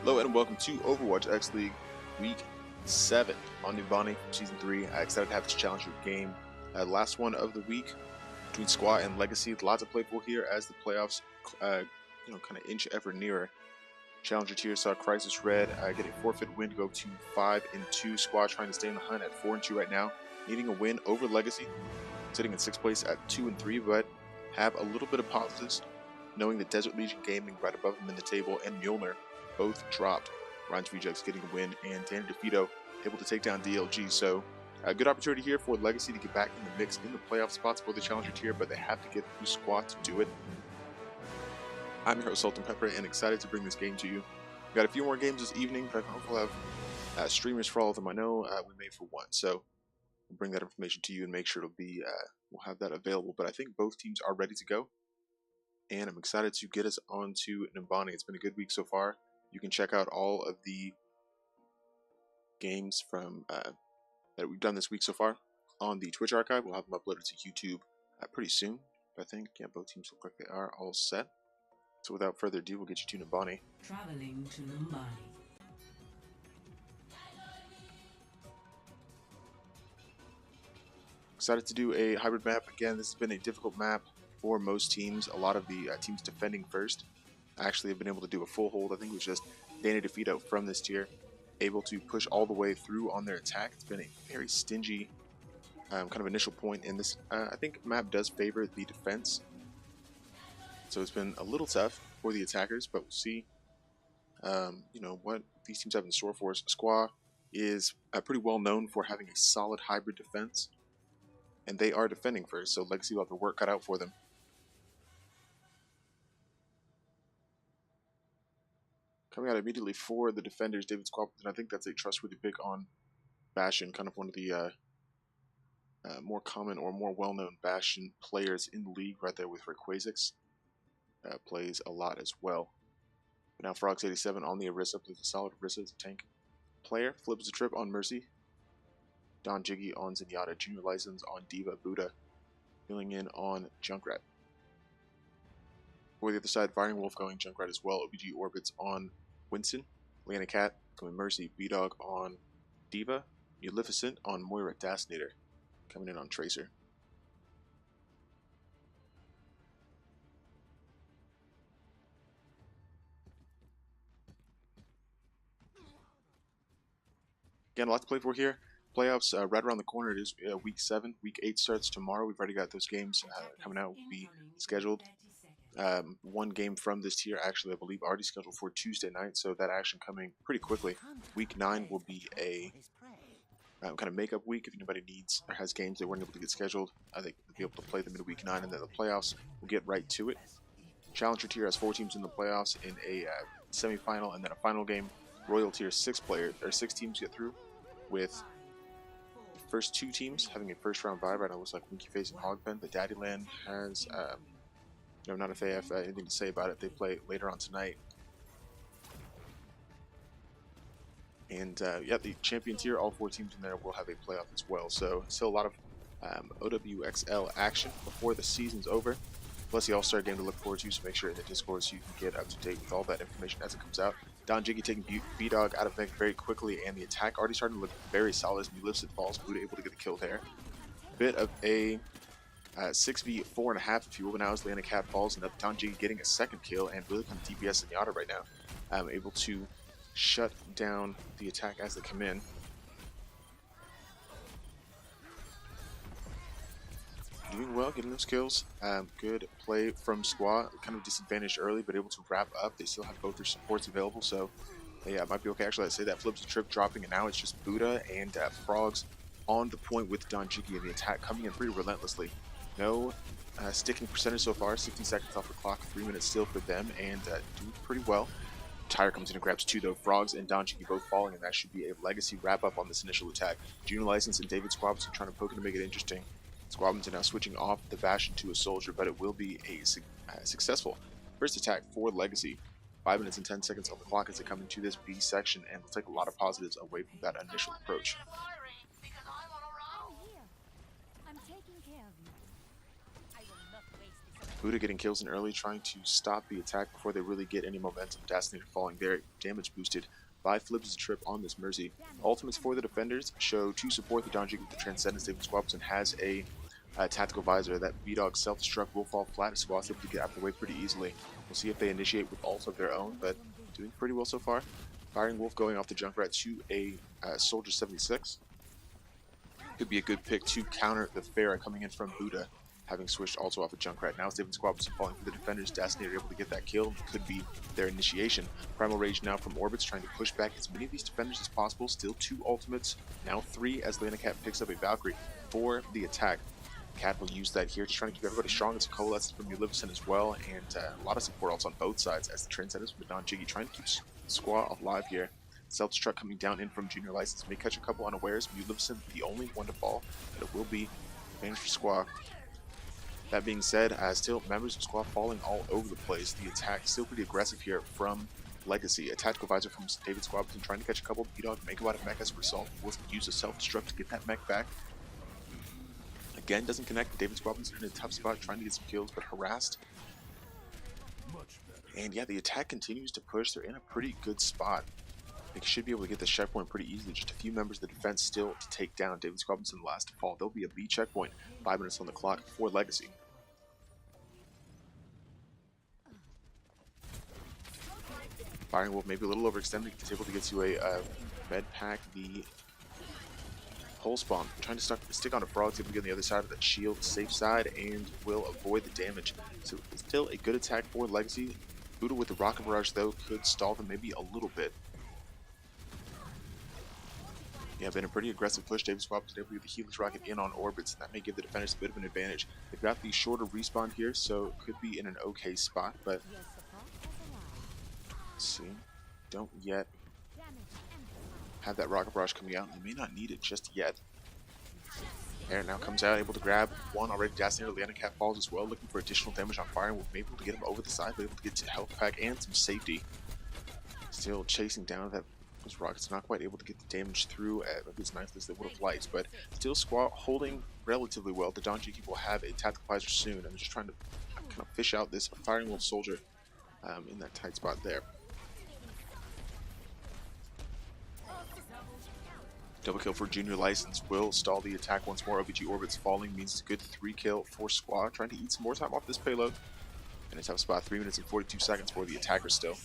Hello and welcome to OWXL League Week 7 on Numbani from Season 3. Excited to have this challenger game. Last one of the week between SQUA and Legacy. Lots of play for here as the playoffs kind of inch ever nearer. Challenger tier saw Crisis Red get a forfeit win to go to 5-2. SQUA trying to stay in the hunt at 4-2 right now. Needing a win over Legacy. Sitting in 6th place at 2-3, but have a little bit of positives knowing that Desert Legion Gaming right above them in the table and Mjolnir both dropped. Ryan's Rejects getting a win, and Danny DeFito able to take down DLG. So a good opportunity here for Legacy to get back in the mix in the playoff spots for the Challenger tier, but they have to get through SQUA to do it. I'm your host, Sultan Pepper, and excited to bring this game to you. We've got a few more games this evening, but I hope we'll have streamers for all of them. I know we made for one, so we'll bring that information to you and make sure it'll be, we'll have that available. But I think both teams are ready to go, and I'm excited to get us on to Numbani. It's been a good week so far. You can check out all of the games from that we've done this week so far on the Twitch archive. We'll have them uploaded to YouTube pretty soon. I think both teams look like they are all set. So without further ado, we'll get you to Numbani. Traveling to Numbani. Excited to do a hybrid map. Again, this has been a difficult map for most teams. A lot of the teams defending first actually have been able to do a full hold. I think it was just Danny DeFito from this tier able to push all the way through on their attack. It's been a very stingy kind of initial point in this. I think map does favor the defense, so it's been a little tough for the attackers, but we'll see what these teams have in store for us. SQUA is pretty well known for having a solid hybrid defense, and they are defending first, so Legacy will have the work cut out for them. Coming out immediately for the defenders, David Squabbleton. I think that's a trustworthy pick on Bastion, kind of one of the more common or more well-known Bastion players in the league, right there with Rayquaza. Plays a lot as well. But now Frogs87 on the Orisa, plays a solid Orisa as a tank player. Flips the trip on Mercy. Don Jiggy on Zenyatta. Junior License on Diva. Buddha filling in on Junkrat. For the other side, Firing Wolf going Junkrat as well. OBG Orbits on Winston. Lana Cat coming Mercy. B-Dog on Diva. Maleficent on Moira Dasnator. Coming in on Tracer. Again, a lot to play for here. Playoffs right around the corner. It is week 7. Week 8 starts tomorrow. We've already got those games coming out. Will be scheduled. One game from this tier, actually, I believe, already scheduled for Tuesday night, so that action coming pretty quickly. Week 9 will be a kind of makeup week. If anybody needs or has games they weren't able to get scheduled, I think they'll be able to play them in week 9, and then the playoffs will get right to it. Challenger tier has 4 teams in the playoffs in a semifinal and then a final game. Royal tier 6 teams get through, with the first 2 teams having a first round bye. Right now, it looks like Winky Face and Hogpen. The Daddyland has not if they have anything to say about it. They play later on tonight. And the champion tier, all 4 teams in there will have a playoff as well. So still a lot of OWXL action before the season's over. Plus the All-Star game to look forward to, so make sure in the Discord so you can get up to date with all that information as it comes out. Don Jiggy taking B-Dog out of mech very quickly, and the attack already starting to look very solid as Maleficent falls. Buddha able to get the kill there. Bit of a 6v4.5 if you will, but now as Lana Cat falls, and Don Jiggy getting a second kill, and really kind of DPS Zenyatta right now. Able to shut down the attack as they come in. Doing well, getting those kills. Good play from SQUA. Kind of disadvantaged early, but able to wrap up. They still have both their supports available, so they might be okay. Actually, I'd say that Flips the trip dropping, and now it's just Buddha and Frogs on the point with Don Jiggy, and the attack coming in pretty relentlessly. No sticking percentage so far. 60 seconds off the clock, 3 minutes still for them, and doing pretty well. Tyre comes in and grabs 2 though. Frogs and Don Jiggy both falling, and that should be a Legacy wrap up on this initial attack. Junior License and David Squabbleton trying to poke to make it interesting. Squabbleton now switching off the Bastion to a Soldier, but it will be a successful first attack for Legacy. 5 minutes and 10 seconds on the clock as they come into this B section, and we'll take a lot of positives away from that initial approach. Buddha getting kills in early, trying to stop the attack before they really get any momentum. Dastinator falling there, damage boosted by Flips' trip on this Mercy. Ultimates for the defenders show to support the Donjik with the Transcendence. David Squabson has a tactical visor. That B-Dog self-destruct will fall flat as Squaw's able to get out of the way pretty easily. We'll see if they initiate with ults of their own, but doing pretty well so far. Firing Wolf going off the Junkrat to a Soldier 76. Could be a good pick to counter the Pharah coming in from Buddha, having switched also off of Junkrat. Now it's David Squabson falling for the defenders. Dastinator able to get that kill. Could be their initiation. Primal Rage now from Orbits, trying to push back as many of these defenders as possible. Still 2 ultimates, now 3 as Lena Cat picks up a Valkyrie for the attack. Cat will use that here, just trying to keep everybody strong. It's a coalescence from Ulivison as well, and a lot of support also on both sides as the Transcendence from the Don Jiggy trying to keep SQUA alive here. Self-destruct coming down in from Junior License. May catch a couple unawares. Ulivison the only one to fall, but it will be advantage for SQUA. That being said, still members of SQUA falling all over the place. The attack still pretty aggressive here from Legacy. A tactical visor from David Squabson trying to catch a couple. B-Dog make about a mech as a result. Will use a self-destruct to get that mech back. Again, doesn't connect. David Squabson's in a tough spot trying to get some kills, but harassed. And yeah, the attack continues to push. They're in a pretty good spot. They should be able to get this checkpoint pretty easily. Just a few members of the defense still to take down. David Squabson the last to fall. There'll be a B checkpoint. 5 minutes on the clock for Legacy. Firing Wolf maybe a little overextended. He's able to get to a med pack. The Pole Spawn trying to stick on a frog. He's able to get on the other side of that shield, safe side, and will avoid the damage. So still a good attack for Legacy. Buddha with the Rocket Barrage though could stall them maybe a little bit. Yeah, been a pretty aggressive push. David Squabson able to get the Helix Rocket in on Orbits, and that may give the defenders a bit of an advantage. They've got the shorter respawn here, so could be in an okay spot, but let's see. Don't yet have that Rocket Barrage coming out. They may not need it just yet. Aaron now comes out, able to grab one already. Dastinator, Leanna Cat falls as well, looking for additional damage on Fire. We'll be able to get him over the side, but able to get to health pack and some safety. Still chasing down those rockets, not quite able to get the damage through as nice as they would have liked, but still SQUA holding relatively well. The Don Jiki will have a tactical visor soon, and they're just trying to kind of fish out this Firing Wolf soldier in that tight spot there. Double kill for Junior License will stall the attack once more. OBG Orbits falling means it's a good 3 kill for SQUA, trying to eat some more time off this payload. And it's a tough spot, 3 minutes and 42 seconds for the attacker still.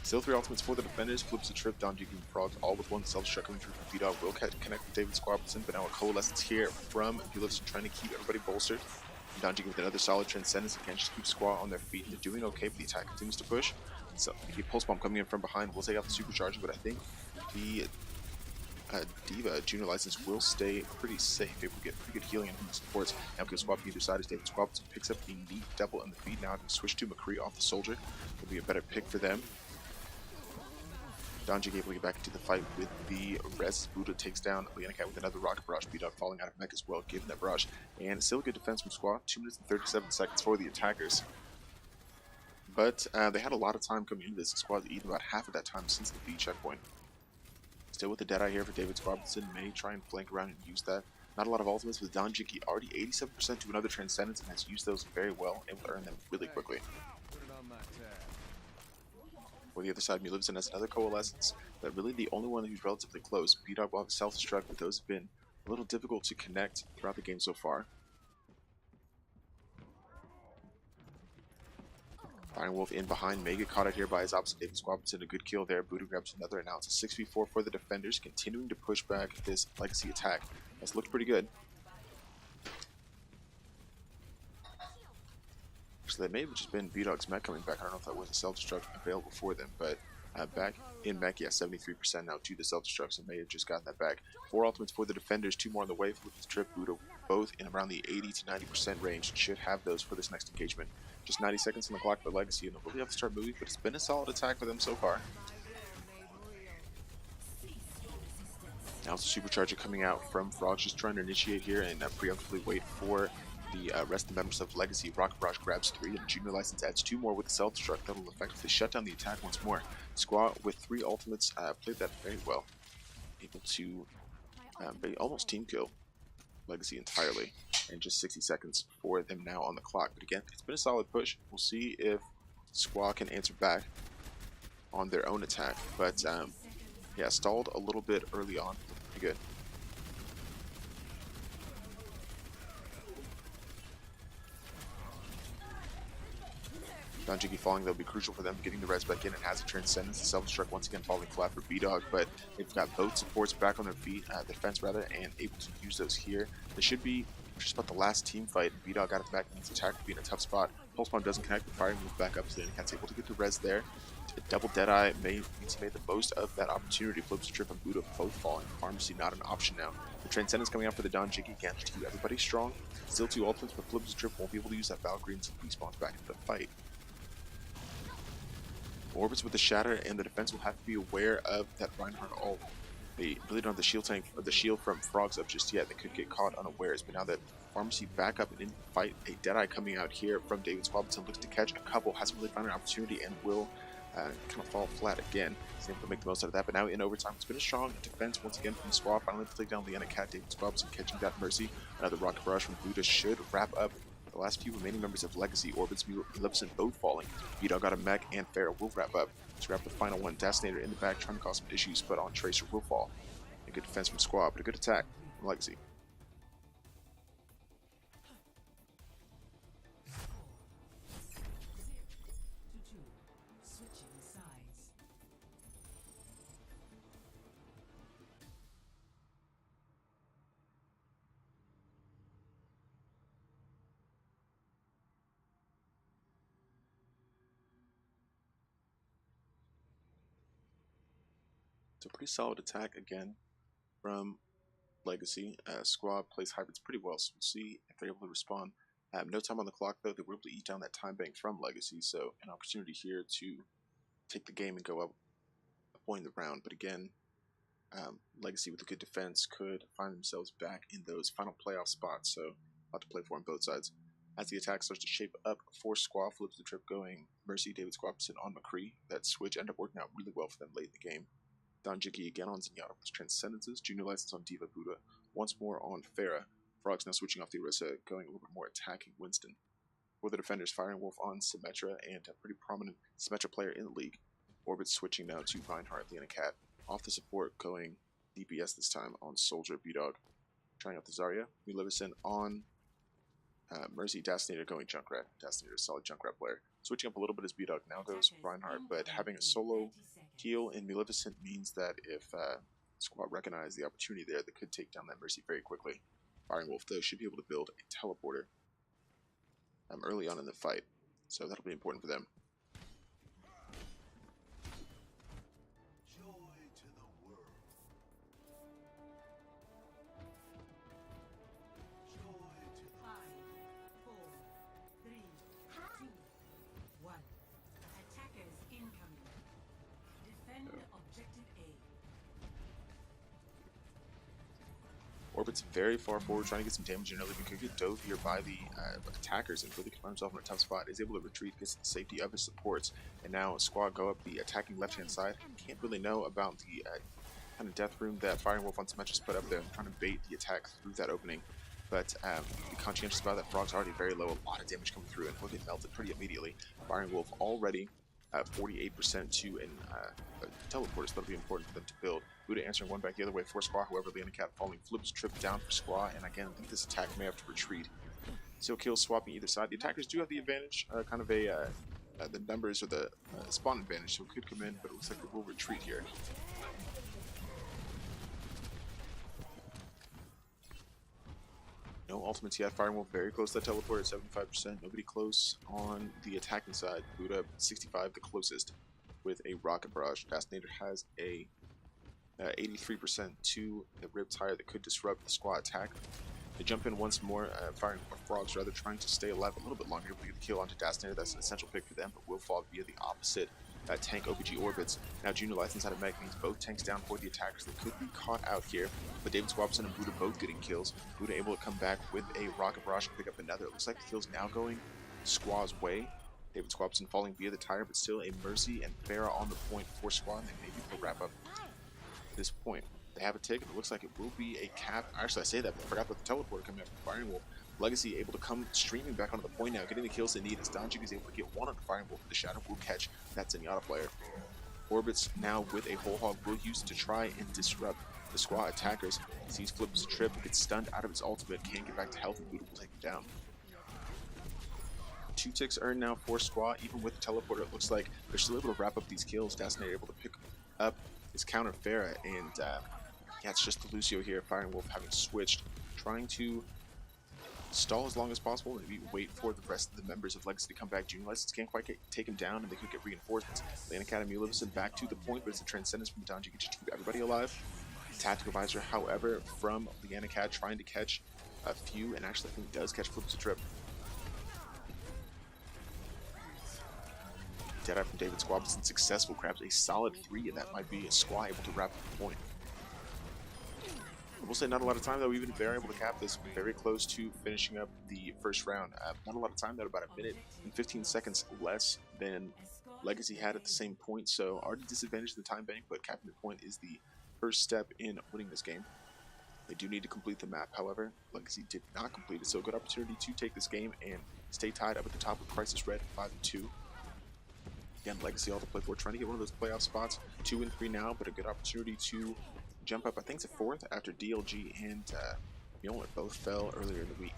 Still 3 ultimates for the defenders. Flips a trip, Don Jiki and Frogs, all with one self-destruct coming through from B-Dog. Will connect with David Squabson, but now a coalescence here from Ulivison trying to keep everybody bolstered. And Don Jiki with another solid Transcendence. Again, just keep SQUA on their feet. They're doing okay, but the attack continues to push. So the Pulse Bomb coming in from behind will take out the Supercharger, but I think the Diva Junior License will stay pretty safe. Able to get pretty good healing and supports. Now kill Squab either side as David Squabson picks up the neat double in the feed. Now having switch to McCree off the soldier will be a better pick for them. Don Jiki able to get back into the fight with the res. Buddha takes down Leanna Cat with another Rocket Barrage. B-Dog falling out of mech as well, giving that barrage. And still a good defense from SQUA. 2 minutes and 37 seconds for the attackers. But they had a lot of time coming into this. The SQUA's eaten about half of that time since the B checkpoint. Still with the Deadeye here for David Squabson. May try and flank around and use that. Not a lot of ultimates with Don Jiki already 87% to another Transcendence and has used those very well, able to earn them really quickly. For the other side, Ulivison has another coalescence, but really the only one who's relatively close. B-Dog will have a self-destruct, but those have been a little difficult to connect throughout the game so far. Firing Wolf in behind, may get caught out here by his opposite. David Squabson, a good kill there. Buddha grabs another, and now it's a 6v4 for the defenders, continuing to push back this Legacy attack. That's looked pretty good. Actually, that may have just been B-Dog's mech coming back. I don't know if that was a self-destruct available for them, but back in mech, yeah, 73% now to the self-destruct, so may have just gotten that back. 4 ultimates for the defenders, 2 more on the way with the trip. Buddha both in around the 80 to 90% range. Should have those for this next engagement. Just 90 seconds on the clock for Legacy, and they'll really have to start moving, but it's been a solid attack for them so far. Now it's a supercharger coming out from Frogs, just trying to initiate here and preemptively wait for the rest of the members of Legacy. Rocket Barrage grabs 3, and Junior License adds 2 more with the Self-Destruct. That'll effectively shut down the attack once more. SQUA with 3 ultimates played that very well. Able to almost team kill Legacy entirely in just 60 seconds for them now on the clock. But again, it's been a solid push. We'll see if SQUA can answer back on their own attack. But yeah, stalled a little bit early on. Pretty good. Don Jiggy falling, that'll be crucial for them getting the res back in, and has a Transcendence. The Self-Destruct once again falling flat for B-Dog, but they've got both supports back on their feet, defense rather, and able to use those here. This should be just about the last team fight, and B-Dog got it back, and his attack will be in a tough spot. Pulse Bomb doesn't connect, but Firing moves back up, so the Cat's able to get the res there. Double Deadeye means he made the most of that opportunity. Flips the trip on Buddha, both falling. Pharmacy not an option now. The Transcendence coming out for the Don Jiggy again to keep everybody strong. Still 2 ultimates, but Flips the trip won't be able to use that Valkyrie until he spawns back into the fight. Orbits with the Shatter, and the defense will have to be aware of that Reinhardt ult. They really don't have the shield tank or the shield from Frogs up just yet. They could get caught unawares, but now that Pharmacy back up and in the fight, a Deadeye coming out here from David Squableton looks to catch a couple, hasn't really found an opportunity, and will kind of fall flat again. He's able to make the most out of that, but now in overtime, it's been a strong defense once again from the SQUA. Finally able to take down Leanna Cat, David Squableton catching that Mercy. Another Rocket Barrage from Buddha should wrap up the last few remaining members of Legacy. Orbits, Maleficent both falling. B-Dog got a mech, and Farah will wrap up. To grab the final one, Dastinator in the back trying to cause some issues, but on Tracer will fall. A good defense from SQUA, but a good attack from Legacy. So pretty solid attack again from Legacy. SQUA plays hybrids pretty well, so we'll see if they're able to respond. No time on the clock though. They were able to eat down that time bank from Legacy, so an opportunity here to take the game and go up a point in the round. But again, Legacy with a good defense could find themselves back in those final playoff spots, so a lot to play for on both sides. As the attack starts to shape up for SQUA, flips the trip going Mercy, David Squableton on McCree. That switch ended up working out really well for them late in the game. Don Jiggy again on Zenyatta with Transcendences, Junior License on Diva Buddha, once more on Farah. Frogs now switching off the Orisa, going a little bit more attacking Winston. For the defenders, Firing Wolf on Symmetra, and a pretty prominent Symmetra player in the league. Orbit switching now to Reinhardt, Leanna Cat. Off the support, going DPS this time on Soldier, B-Dog. Trying out the Zarya. Maleficent on Mercy, Dastinator going Junkrat. Dastinator, solid Junkrat player. Switching up a little bit as B-Dog now goes Reinhardt, but having a solo heal in Maleficent means that if SQUA recognize the opportunity there, they could take down that Mercy very quickly. Firing Wolf, though, should be able to build a teleporter early on in the fight, so that'll be important for them. Orbit's very far forward, trying to get some damage in early, but could get dove here by the attackers and really find himself in a tough spot. Is able to retreat, gets the safety of his supports, and now SQUA go up the attacking left-hand side. Can't really know about the kind of death room that Firing Wolf on Symmetra's put up there. I'm trying to bait the attack through that opening, but be conscientious about that. Frog's already very low, a lot of damage coming through, and he'll get melted pretty immediately. Firing Wolf already 48% to an teleporter, so that'll be important for them to build. Buddha answering one back the other way for SQUA, however, Leanna Cat falling, flips trip down for SQUA, and again, I think this attack may have to retreat. Still kills swapping either side. The attackers do have the advantage, kind of a, the numbers or the spawn advantage, so it could come in, but it looks like they will retreat here. No ultimates yet. Firing Wolf very close to that teleporter at 75%. Nobody close on the attacking side. Buddha 65, the closest, with a Rocket Barrage. Dastinator has a 83% to the rib tire that could disrupt the SQUA attack. They jump in once more, Firing Frogs rather trying to stay alive a little bit longer. Able to get the kill onto Dastinator. That's an essential pick for them, but will fall via the opposite tank OPG orbits. Now Junior license out of mech means both tanks down for the attackers. They could be caught out here, but David Squabson and Buddha both getting kills. Buddha able to come back with a rocket barrage and pick up another. It looks like the kill's now going SQUA's way. David Squabson falling via the tire, but still a Mercy and Farah on the point for SQUA, and they maybe will wrap up this point. They have a tick. It looks like it will be a cap. Actually, I say that, but I forgot about the teleporter coming up from Firing Wolf. Legacy able to come streaming back onto the point now, getting the kills they need as Donjik is able to get one on the Firing Wolf. The Shadow will catch that Zenyatta player. Orbits now with a whole hog will use to try and disrupt the SQUA attackers. Sees flips a trip, gets stunned out of his ultimate, can't get back to health, and Buddha will take him down. 2 ticks earned now for SQUA. Even with the teleporter, it looks like they're still able to wrap up these kills. Dastinator able to pick up his counter Farah, and yeah, it's just the Lucio here, Firing Wolf having switched, trying to stall as long as possible, maybe wait for the rest of the members of Legacy to come back. Junior License can't quite take him down, and they could get reinforcements. Lane Academy Livingston back to the point, but it's a Transcendence from Donjik to keep everybody alive. Tactical Visor, however, from Leanna Cat trying to catch a few, and actually I think does catch Flips a Trip. Deadeye from David Squabson successful, grabs a solid 3, and that might be a SQUA able to wrap up the point. I will say not a lot of time though, even if they're able to cap this, very close to finishing up the first round. Not a lot of time though, about a minute and 15 seconds less than Legacy had at the same point, so already disadvantaged in the time bank, but capping the point is the first step in winning this game. They do need to complete the map, however, Legacy did not complete it, so a good opportunity to take this game and stay tied up at the top with Crisis Red 5-2. Again, Legacy all to play for, trying to get one of those playoff spots, 2 and 3 now, but a good opportunity to jump up, I think it's a 4th after DLG and Mjolnir both fell earlier in the week.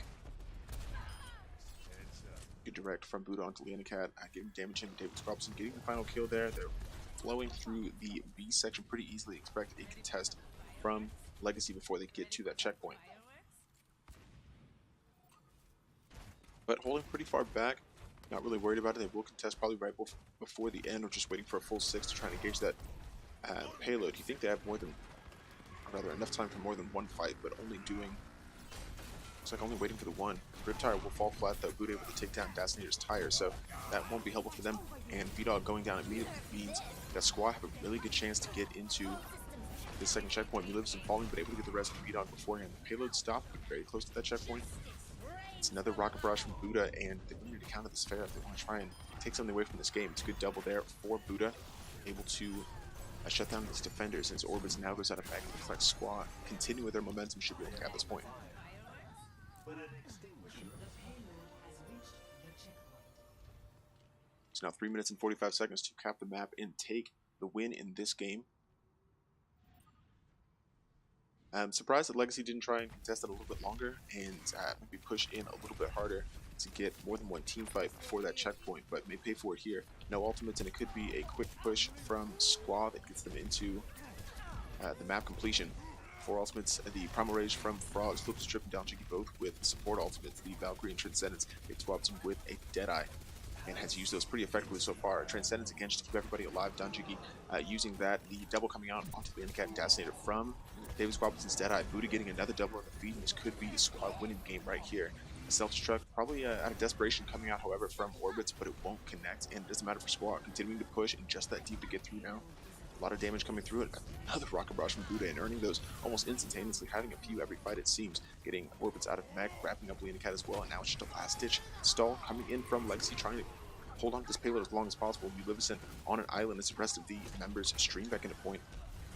Good direct from Buddha onto Leanna Cat, getting damage into David Squabson, getting the final kill there. They're flowing through the B section pretty easily. Expect a contest from Legacy before they get to that checkpoint. But holding pretty far back, not really worried about it. They will contest probably right before the end, or just waiting for a full 6 to try and engage that payload. You think they have more than, or rather enough time for more than one fight, but only doing, looks like only waiting for the one. Rip Tire will fall flat though, Buddha able to take down Dastinator's tire, so that won't be helpful for them. And V-Dog going down immediately means that SQUA have a really good chance to get into the second checkpoint. Livingston falling, but able to get the rest of V-Dog beforehand. The payload stopped, but very close to that checkpoint. It's another rocket barrage from Buddha, and they need to counter this fair if they want to try and take something away from this game. It's a good double there for Buddha, able to shut down these defenders, and his orbits now goes out of mech. Looks like SQUA continue with their momentum, should be able to at this point. It's now 3 minutes and 45 seconds to cap the map and take the win in this game. I'm surprised that Legacy didn't try and contest it a little bit longer and maybe push in a little bit harder to get more than one team fight before that checkpoint, but may pay for it here. No ultimates, and it could be a quick push from SQUA that gets them into the map completion. 4 ultimates, the Primal Rage from Frogs, Flips Trip and Donjiki both with support ultimates, the Valkyrie and Transcendence. It swaps him with a Deadeye and has used those pretty effectively so far. Transcendence again just to keep everybody alive. Donjiki using that, the double coming out onto the Cat and Dastinator from David Squabson's Deadeye. Buddha getting another double on the feed, and this could be a SQUA winning game right here. A self-destruct, probably out of desperation coming out, however, from orbits, but it won't connect, and it doesn't matter for SQUA. Continuing to push and just that deep to get through now. A lot of damage coming through it. Another rocket barrage from Buddha and earning those almost instantaneously, having a few every fight it seems. Getting orbits out of mech, wrapping up Leanna Cat as well, and now it's just a last-ditch stall coming in from Legacy, trying to hold on to this payload as long as possible. Livingston on an island as the rest of the members stream back into point.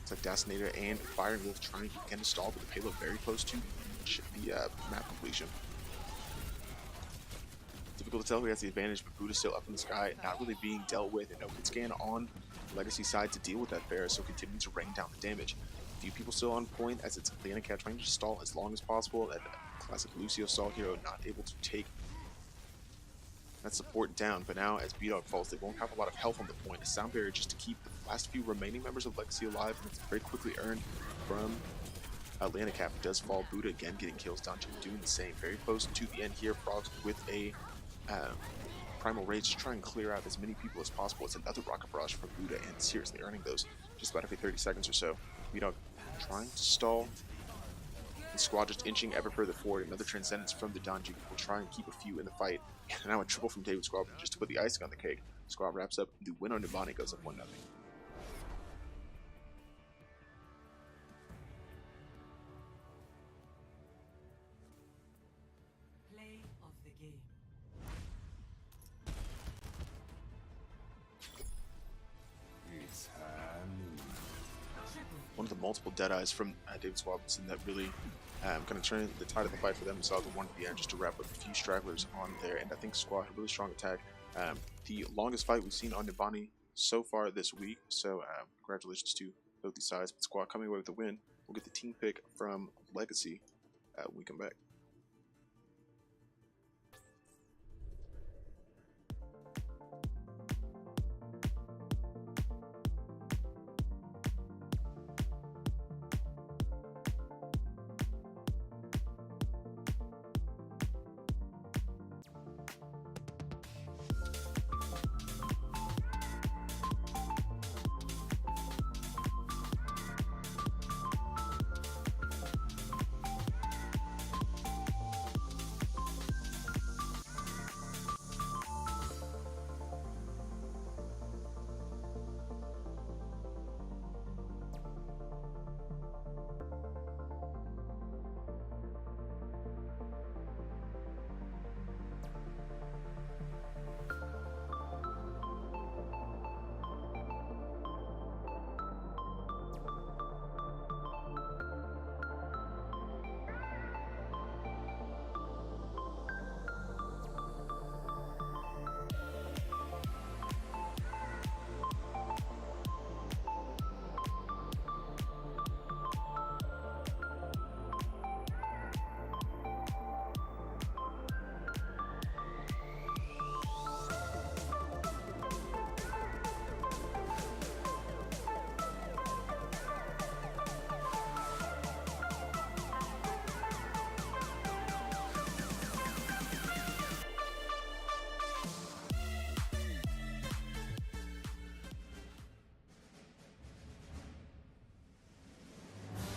It's like Dastinator and Firing Wolf trying again to stall, but the payload very close to the map completion. Difficult to tell who has the advantage, but Buddha's still up in the sky, not really being dealt with, and no hit scan on Legacy side to deal with that fair, so continuing to rain down the damage. A few people still on point as it's Leanna Cat trying to stall as long as possible. That classic Lucio stall hero not able to take that support down, but now as B-Dog falls, they won't have a lot of health on the point. A sound barrier just to keep the last few remaining members of Legacy alive, and it's very quickly earned from Leanna Cat. Does fall. Buddha again getting kills. Donjin doing the same. Very close to the end here. Frogs with a Primal Rage to try and clear out as many people as possible. It's another rocket barrage from Buddha, and seriously earning those just about every 30 seconds or so. B-Dog trying to stall. The SQUA just inching ever further forward. Another Transcendence from the Donjin will try and keep a few in the fight. And now a triple from David Squabson just to put the icing on the cake. SQUA wraps up the win on Nibani, goes up 1-0. Play of the game. One of the multiple deadeyes from David Swabinson that really kind of turned the tide of the fight for them. We saw the one at the end just to wrap up a few stragglers on there, and I think SQUA had a really strong attack. The longest fight we've seen on Nibani so far this week, so congratulations to both these sides. But SQUA coming away with the win. We'll get the team pick from Legacy when we come back.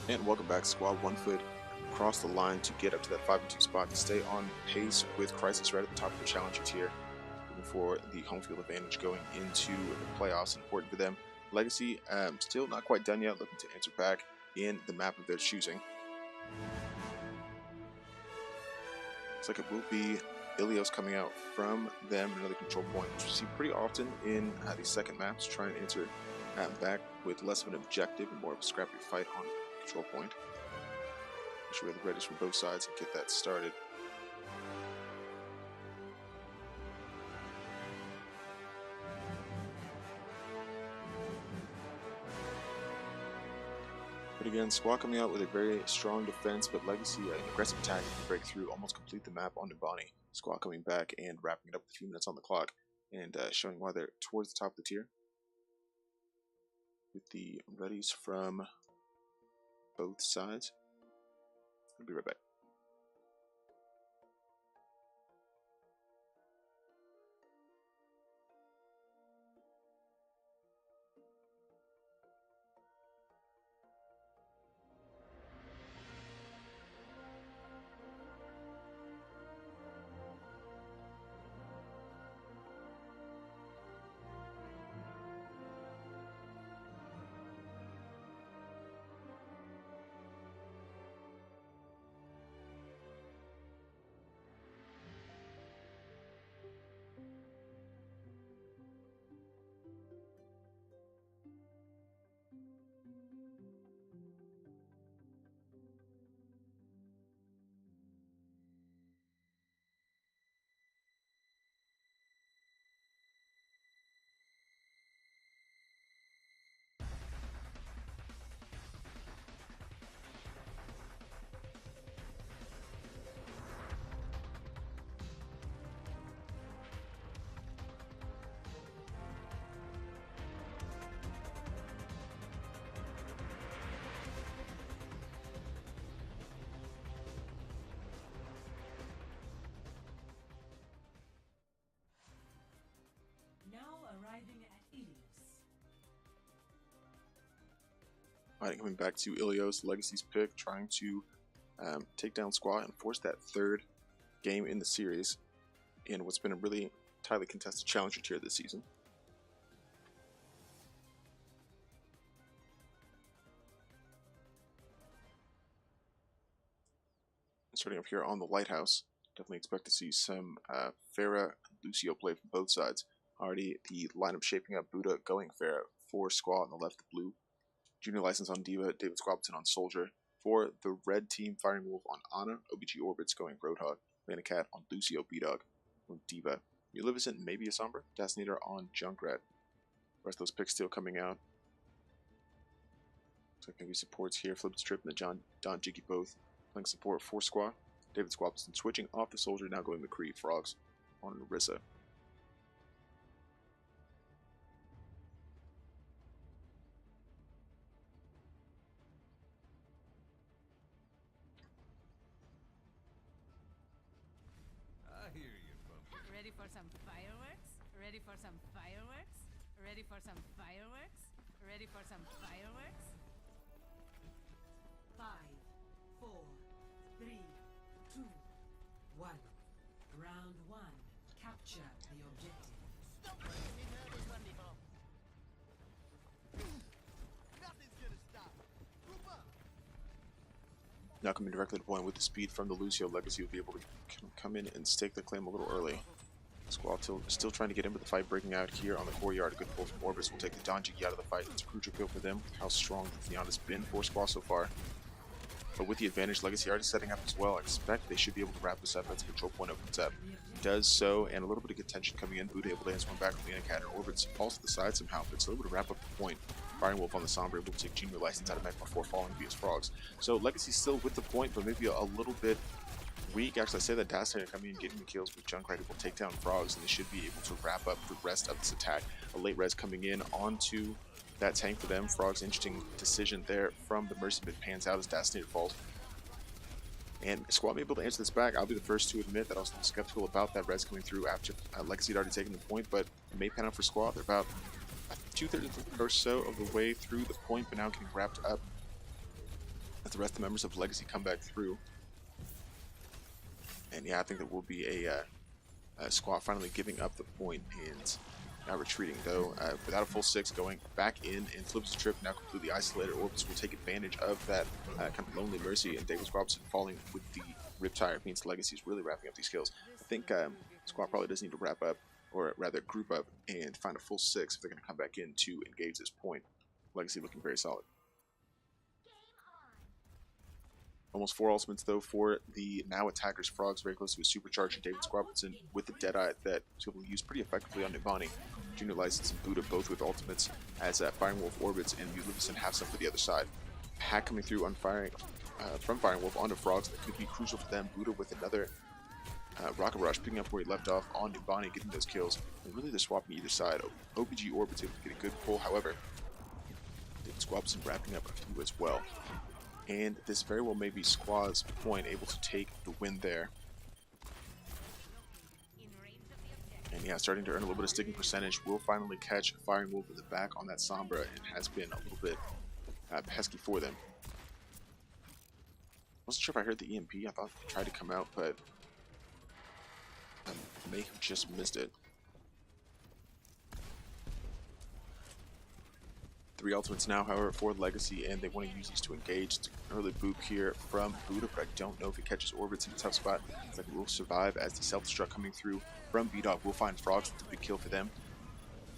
And welcome back, SQUA. 1 foot across the line to get up to that 5-2 spot to stay on pace with Crisis right at the top of the challenger tier, looking for the home field advantage going into the playoffs. Important for them. Legacy still not quite done yet, looking to answer back in the map of their choosing. Looks like it will be Ilios coming out from them, another control point, which we see pretty often in these second maps, trying to answer back with less of an objective and more of a scrappy fight on control point. Make sure we have the readies from both sides and get that started. But again, SQUA coming out with a very strong defense, but Legacy an aggressive attack to break through, almost complete the map on Nibani. SQUA coming back and wrapping it up with a few minutes on the clock and showing why they're towards the top of the tier. With the readies from both sides. I'll be right back. Arriving at Ilios. Alright, coming back to Ilios, Legacy's pick, trying to take down SQUA and force that third game in the series in what's been a really tightly contested challenger tier this season. Starting up here on the Lighthouse, definitely expect to see some Pharah Lucio play from both sides. Already the lineup shaping up: Buddha going Pharah for SQUA on the left, the blue. Junior license on Diva, David Squableton on Soldier. For the red team, Firing Wolf on Ana, OBG Orbits going Roadhog, Cat on Lucio, B-Dog on Diva. Uliviscent, maybe a Sombra, Dasnator on Junkrat. Rest of those picks still coming out. Looks like maybe supports here, Flip Strip and the Don Jiggy both playing support for SQUA. David Squableton switching off the Soldier, now going McCree, Frogs on Orisa. I hear you, pumpkin. Ready for some fireworks? Ready for some fireworks? Ready for some fireworks? Ready for some fireworks? 5, 4, 3, 2, 1. Round 1. Capture the objective. Stop playing me heard this one before. Nothing's gonna stop. Group up. Now coming directly to point with the speed from the Lucio, Legacy will be able to come in and stake the claim a little early. SQUA still trying to get in with the fight breaking out here on the courtyard. A good pull from Orbis will take the Donjiki out of the fight. It's a crucial kill for them, how strong Theon has been for SQUA so far. But with the advantage, Legacy already setting up as well. I expect they should be able to wrap this up as the control point opens up. Does so, and a little bit of contention coming in. Buddha able to answer one back from the Cat, and Orbits falls to the side somehow, but it's able to wrap up the point. Firing Wolf on the Sombra able to take Junior license out of mech before falling via Frogs. So Legacy's still with the point, but maybe a little bit weak. Actually, I say that Dasnator coming in getting the kills with Junkrat will take down Frogs, and they should be able to wrap up the rest of this attack. A late res coming in onto that tank for them. Frogs, interesting decision there from the Mercy, but pans out as Dasnator falls. And SQUA may be able to answer this back. I'll be the first to admit that I was a little skeptical about that res coming through after Legacy had already taken the point, but it may pan out for SQUA. They're about 2/3 or so of the way through the point, but now getting wrapped up as the rest of the members of Legacy come back through. And yeah, I think that will be a SQUA finally giving up the point and now retreating, though without a full 6, going back in and flips the trip, now completely isolated. Orbis will take advantage of that kind of lonely Mercy, and David Squableton falling with the Riptire. It means Legacy is really wrapping up these kills. I think SQUA probably does need to wrap up, or rather group up and find a full 6 if they're going to come back in to engage this point. Legacy looking very solid. Almost 4 ultimates though for the now attackers. Frogs very close to a supercharger. David Squableton with the Deadeye that he will use pretty effectively on Nivani. Junior License and Buddha both with ultimates as Firing Wolf orbits, and Uliviscent have some for the other side. Hack coming through on from Firing Wolf onto Frogs that could be crucial for them. Buddha with another Rocket Rush, picking up where he left off on Nivani, getting those kills. And really they're swapping either side. OPG orbits able to get a good pull, however, David Squableton wrapping up a few as well. And this very well may be SQUA's point, able to take the win there. And yeah, starting to earn a little bit of sticking percentage. Will finally catch Firing Wolf in the back on that Sombra, and has been a little bit pesky for them. Wasn't sure if I heard the EMP. I thought it tried to come out, but I may have just missed it. 3 ultimates now, however, for Legacy, and they want to use these to engage. It's an early boop here from Buddha, but I don't know if it catches Orbits in a tough spot. It's like it will survive as the self-destruct coming through from B-Dog will find Frogs with a big kill for them.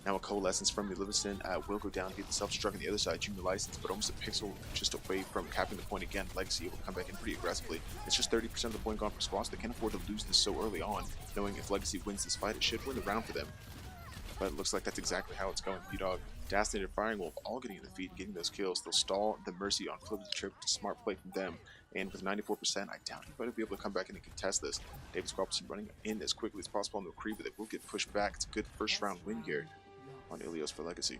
Now a Coalescence from Uliviscent will go down to get the self-destruct on the other side. Junior License, but almost a pixel just away from capping the point again. Legacy able to come back in pretty aggressively. It's just 30% of the point gone for SQUA, so they can't afford to lose this so early on, knowing if Legacy wins this fight, it should win the round for them. But it looks like that's exactly how it's going. B-Dog, Dasnator, Firing Wolf all getting in the feed and getting those kills. They'll stall the Mercy on Flip the Trip. Smart play from them. And with 94%, I doubt anybody will be able to come back in and contest this. David Squableton running in as quickly as possible on the McCree, but they will get pushed back. It's a good first round win here on Ilios for Legacy.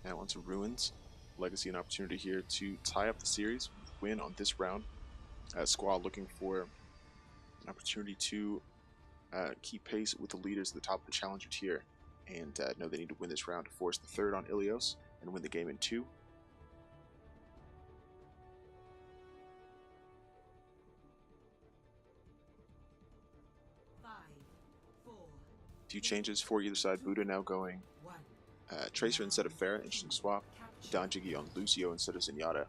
Now onto Ruins. Legacy an opportunity here to tie up the series, win on this round. SQUA looking for an opportunity to keep pace with the leaders at the top of the challenger tier, and know they need to win this round to force the 3rd on Ilios and win the game in 2. few changes for either side. Buddha now going Tracer instead of Pharah. Interesting swap. Don Jiggy on Lucio instead of Zenyatta.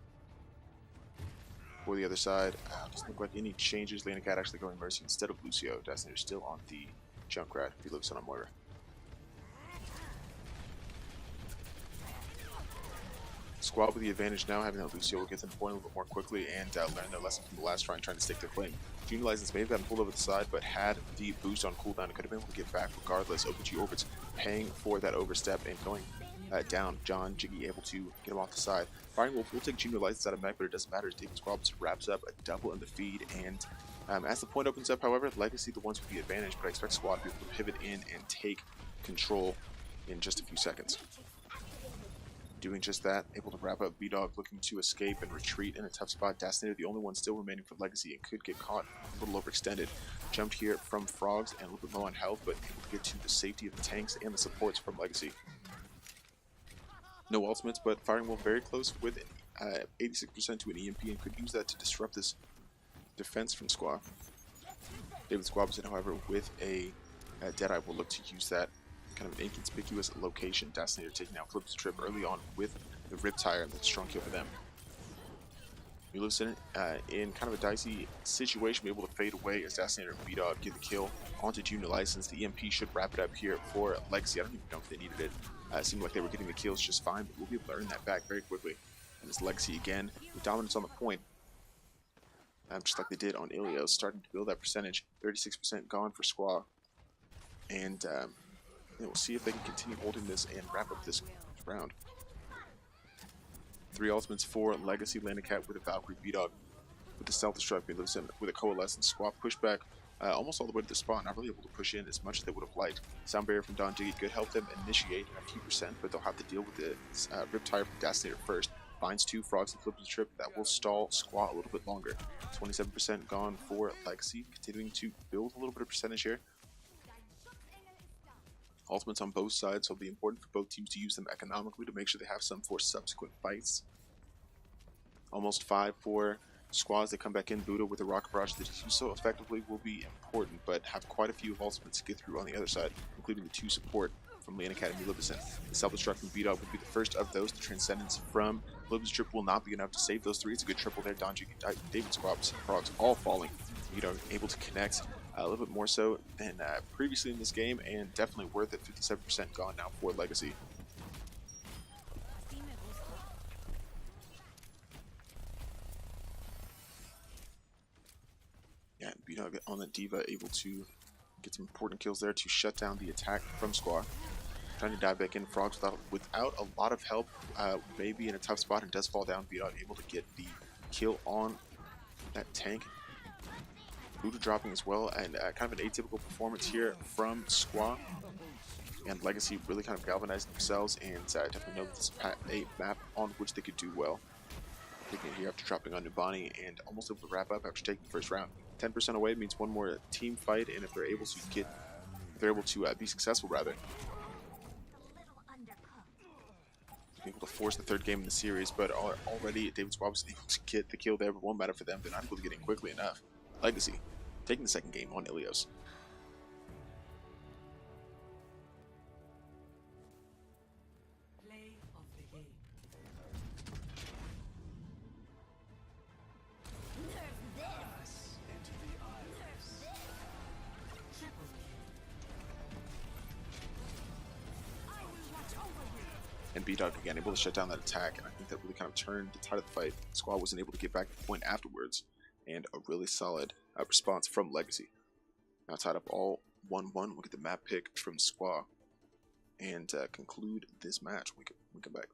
For the other side, doesn't look like any changes. Lena Cat actually going Mercy instead of Lucio. Destinator still on the Junkrat if he lives on a Moira. SQUA with the advantage now, having that Lucio will get them point a little bit more quickly and learn their lesson from the last trying to stick their claim. Junior License may have gotten pulled over the side, but had the boost on cooldown, it could have been able to get back regardless. OPG Orbits paying for that overstep and going down. John Jiggy able to get him off the side. Firing Wolf will take Junior License out of mech, but it doesn't matter as David SQUA wraps up a double in the feed. And as the point opens up, however, Legacy the ones with the advantage, but I expect SQUA to be able to pivot in and take control in just a few seconds. Doing just that, able to wrap up B-Dog, looking to escape and retreat in a tough spot. Destinator, the only one still remaining for Legacy, and could get caught a little overextended. Jumped here from Frogs and a little bit low on health, but able to get to the safety of the tanks and the supports from Legacy. No ultimates, but Firing Wolf very close with 86% to an EMP, and could use that to disrupt this defense from SQUA. David SQUA, however, with a Deadeye, will look to use that kind of an inconspicuous location. Destinator taking out Flips Trip early on with the Rip Tire, and that's a strong kill for them. Mulusin in kind of a dicey situation, be able to fade away as Destinator and B-Dog get the kill onto Junior License. The EMP should wrap it up here for Legacy. I don't even know if they needed it. It seemed like they were getting the kills just fine, but we'll be able to earn that back very quickly. And it's Legacy again with dominance on the point, just like they did on Ilios, starting to build that percentage. 36% gone for SQUA, and we'll see if they can continue holding this and wrap up this round. 3 ultimates for Legacy. Landacat with a Valkyrie, B-Dog with the Stealth Destruct, with a Coalescence. SQUA pushback almost all the way to the spot, not really able to push in as much as they would have liked. Sound Barrier from Don Jiggy could help them initiate a few percent, but they'll have to deal with the Rip Tire from Destinator first. Finds 2 Frogs and Flips the Trip. That will stall SQUA a little bit longer. 27% gone for Legacy, continuing to build a little bit of percentage here. Ultimates on both sides, so it'll be important for both teams to use them economically to make sure they have some for subsequent fights. Almost 5 for SQUA as they come back in. Buddha with a Rocket Barrage that he so effectively will be important, but have quite a few ultimates to get through on the other side, including the 2 support from Lane Academy Libicent. The Self-Destruct from B-Dog would be the first of those. The Transcendence from Libicent Trip will not be enough to save those 3. It's a good triple there. Don Jiggy, David SQUA, Frogs all falling. B-Dog able to connect a little bit more so than previously in this game, and definitely worth it. 57% gone now for Legacy. Yeah, B-Dog on the Diva, able to get some important kills there to shut down the attack from SQUA. Trying to dive back in. Frogs without a lot of help, maybe in a tough spot, and does fall down. B-Dog able to get the kill on that tank. Buddha dropping as well, and kind of an atypical performance here from SQUA. And Legacy really kind of galvanizing themselves, and definitely know this is a map on which they could do well. Taking it here after dropping on Nubani, and almost able to wrap up after taking the first round. 10% away means one more team fight, and if they're able to be successful, rather, able to force the 3rd game in the series. But already David SQUA was able to get the kill there, but won't matter for them. They're not able to get in quickly enough. Legacy taking the 2nd game on Ilios. Play of the game. And B-Dog again able to shut down that attack, and I think that really kind of turned the tide of the fight. SQUA wasn't able to get back to the point afterwards, and a really solid response from Legacy. Now tied up all 1-1. Look at the map pick from SQUA and conclude this match. We come back.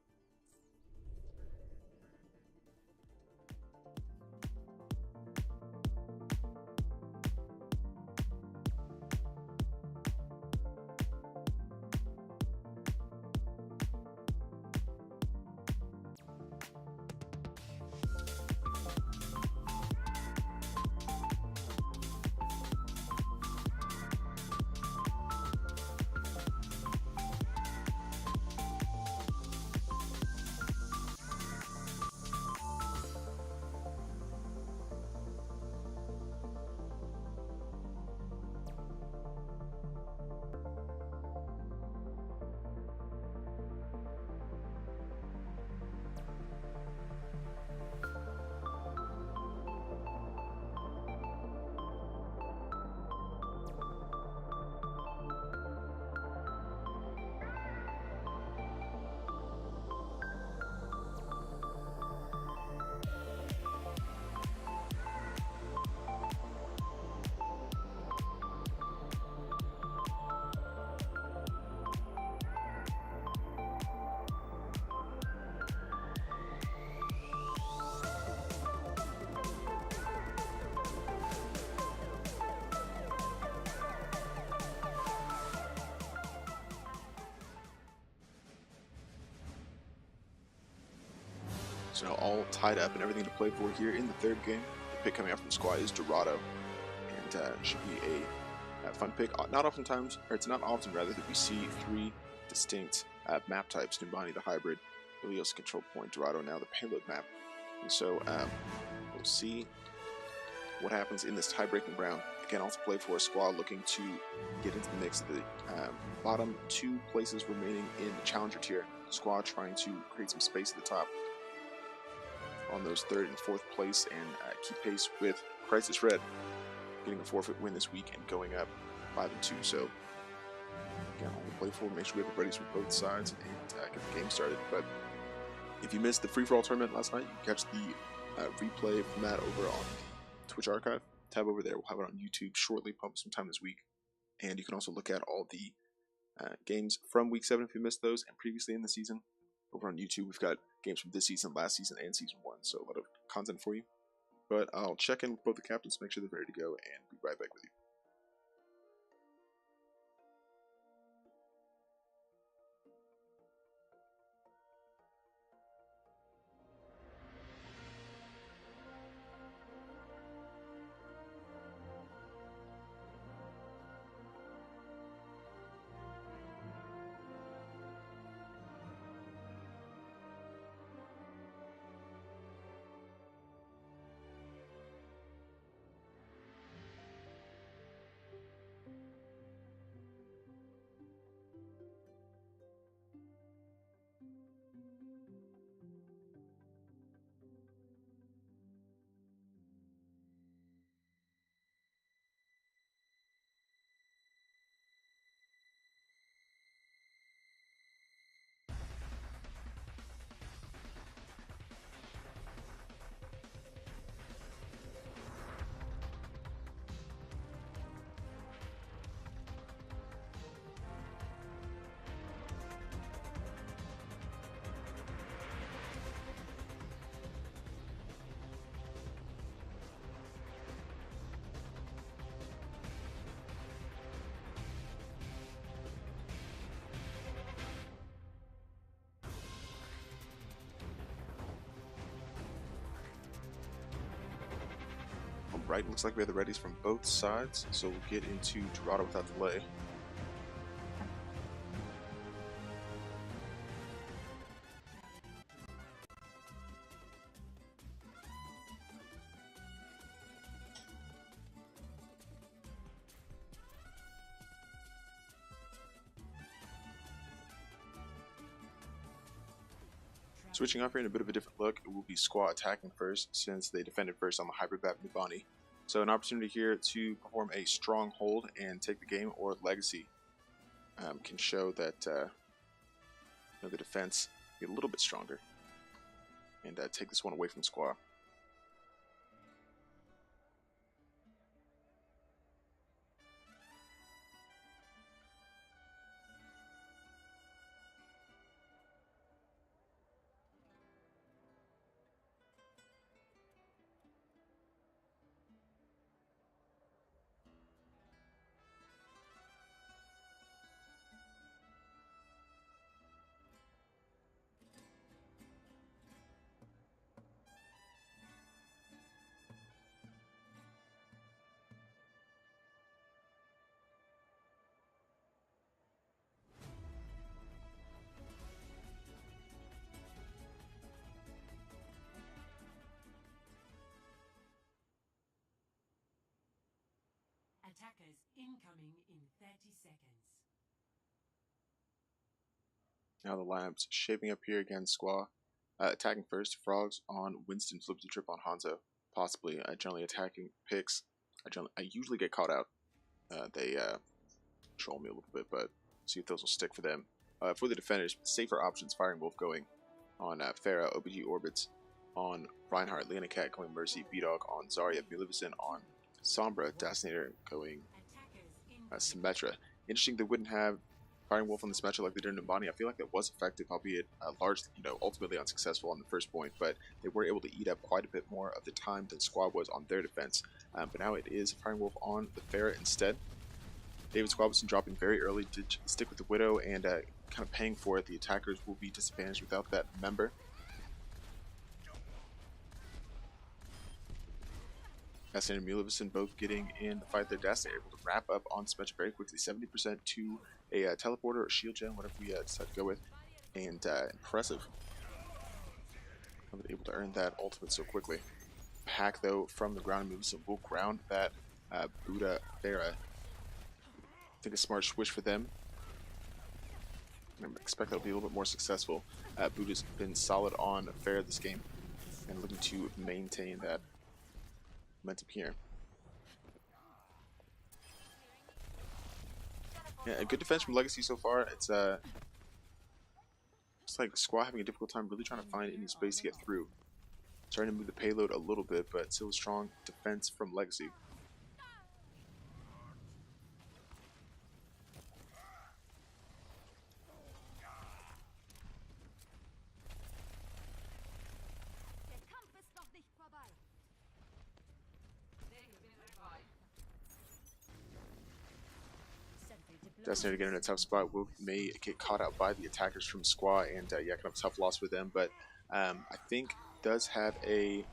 So now all tied up and everything to play for here in the third game. The pick coming out from SQUA is Dorado, and should be a fun pick. Not oftentimes, or it's not often rather, that we see three distinct map types: Numbani the hybrid, Ilios control point, Dorado now the payload map. And so we'll see what happens in this tie-breaking round. Again, also play for SQUA looking to get into the mix of the bottom two places remaining in the challenger tier. SQUA trying to create some space at the top on those third and fourth place and keep pace with Crisis Red, getting a forfeit win this week and going up 5-2. So again, all to play for. Make sure we have the readies from both sides and get the game started. But if you missed the free-for-all tournament last night, you can catch the replay from that over on Twitch archive. Tab over there. We'll have it on YouTube shortly, probably sometime this week. And you can also look at all the games from Week 7 if you missed those, and previously in the season. Over on YouTube, we've got games from this season, last season, and Season 1, so a lot of content for you. But I'll check in with both the captains, make sure they're ready to go, and be right back with you. Right, looks like we have the readies from both sides, so we'll get into Dorado without delay. Switching off here in a bit of a different look, it will be SQUA attacking first since they defended first on the hybrid map Numbani. So an opportunity here to perform a strong hold and take the game, or Legacy can show that the defense get a little bit stronger and take this one away from SQUA. Attackers incoming in 30 seconds. Now the lineups shaping up here against SQUA. Attacking first, Frogs on Winston, flips the trip on Hanzo. Possibly generally attacking picks. I usually get caught out. They troll me a little bit, but see if those will stick for them. For the defenders, safer options, Firing Wolf going on Pharah, OBG Orbits on Reinhardt, Leona Cat going Mercy, B-Dog on Zarya, Maleficent on Sombra, Dasnator going Symmetra. Interesting they wouldn't have Firing Wolf on the Symmetra like they did in Numbani. I feel like that was effective, albeit largely, ultimately unsuccessful on the first point, but they were able to eat up quite a bit more of the time than SQUA was on their defense. But now it is Firing Wolf on the Pharah instead. David Squableson dropping very early to stick with the Widow and kind of paying for it. The attackers will be disadvantaged without that member. Dastiny and Mulivison both getting in the fight there. Dastiny able to wrap up on Symmetra very quickly, 70% to a teleporter or shield gen, whatever we decide to go with. And impressive. Able to earn that ultimate so quickly. Hack though from the ground, Mulivison will ground that Buddha Farah. I think a smart switch for them. I expect that'll be a little bit more successful. Buddha's been solid on Farah this game and looking to maintain that momentum here. Yeah, a good defense from Legacy so far. It's like SQUA having a difficult time really trying to find any space to get through. Starting to move the payload a little bit, but still a strong defense from Legacy. Der Kampf ist noch nicht vorbei. Destiny to get in a tough spot may get caught out by the attackers from SQUA, and yeah, kind of tough loss for them. But I think does have a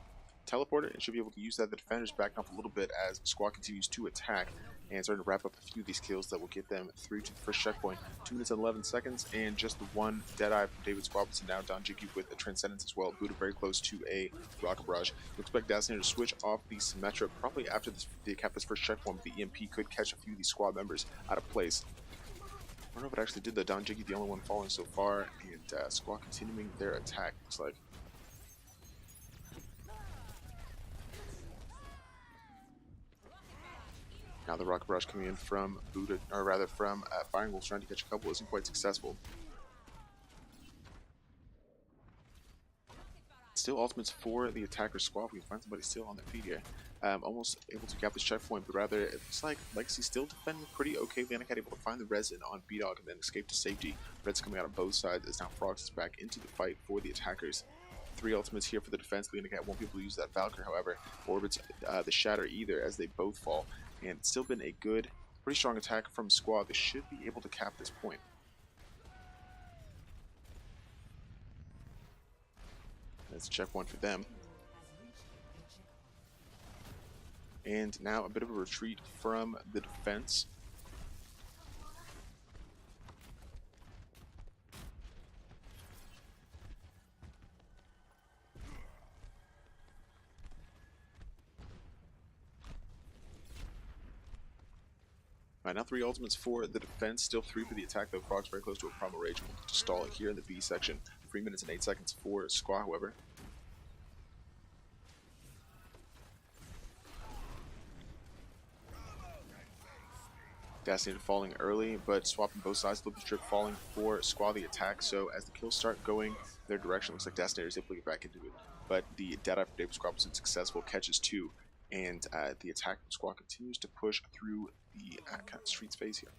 teleporter and should be able to use that. The defenders backing off a little bit as SQUA continues to attack and starting to wrap up a few of these kills that will get them through to the first checkpoint. 2 minutes and 11 seconds, and just the one Deadeye from David Squabinson. Now Don Jiggy with a Transcendence as well. Buddha very close to a Rocket Barrage. You expect Dastiny to switch off the Symmetra probably after they cap this first checkpoint, but the EMP could catch a few of these SQUA members out of place. I don't know if it actually did the Don Jiggy, the only one falling so far, and SQUA continuing their attack, looks like. Now the Rocket Barrage coming in from Buddha, or rather from Firing Wolf, trying to catch a couple, isn't quite successful. Still ultimates for the attacker SQUA. We can find somebody still on their feet here. Almost able to cap this checkpoint, but rather it looks like Legacy still defending pretty okay. Lanacat able to find the resin on B-Dog and then escape to safety. Red's coming out on both sides as now Frogs is back into the fight for the attackers. 3 ultimates here for the defense. Lanacat won't be able to use that Valkyrie, however. Orbits the Shatter either as they both fall. And it's still been a good, pretty strong attack from SQUA. They should be able to cap this point. That's check one for them. And now a bit of a retreat from the defense. Alright, now 3 ultimates for the defense, still 3 for the attack though. Frog's very close to a Primal Rage, we'll to stall it here in the B section. 3 minutes and 8 seconds for SQUA, however. Dastiny falling early, but swapping both sides. Looping Strip falling for SQUA the attack, so as the kills start going their direction, looks like Dastiny is able to get back into it. But the Deadeye from David Squab was successful, catches 2, and the attack from SQUA continues to push through the kind of street space here.